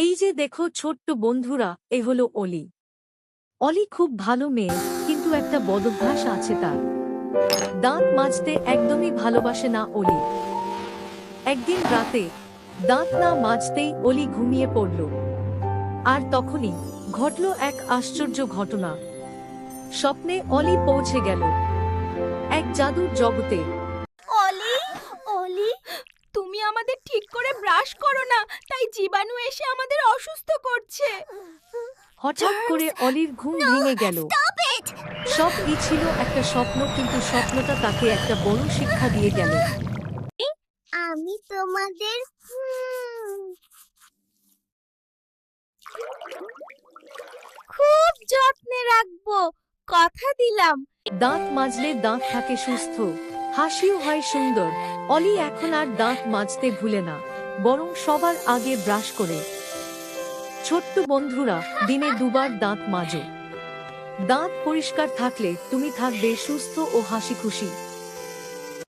এই যে দেখো ছোট্ট বন্ধুরা, এ হলো অলি। অলি খুব ভালো মেয়ে, কিন্তু একটা বদভ্যাস আছে তার। দাঁত মাজতে একদমই ভালোবাসে না অলি। একদিন রাতে দাঁত না মাজতেই অলি ঘুমিয়ে পড়ল। আর তখনই ঘটল এক আশ্চর্য ঘটনা। স্বপ্নে অলি পৌঁছে গেল এক জাদুর জগতে। অলি, অলি, তুমি আমাদের ঠিক করে ব্রাশ করো না, তাই জীবাণু এসে আমাদের অসুস্থ করছে। হঠাৎ করে অলির ঘুম ভেঙে গেল। সব কি ছিল একটা স্বপ্ন, কিন্তু স্বপ্নটা তাকে একটা বড় শিক্ষা দিয়ে গেল। আমি তোমাদের খুব যত্নে রাখবো, কথা দিলাম। দাঁত মাজলে দাঁত থাকে সুস্থ, হাসিও হয় সুন্দর। অলি এখন আর দাঁত মাজতে ভুলে না, বরং সবার আগে ব্রাশ করে। ছোট্ট বন্ধুরা, দিনে দুবার দাঁত মাজো। দাঁত পরিষ্কার থাকলে তুমি থাকবে সুস্থ ও হাসি খুশি।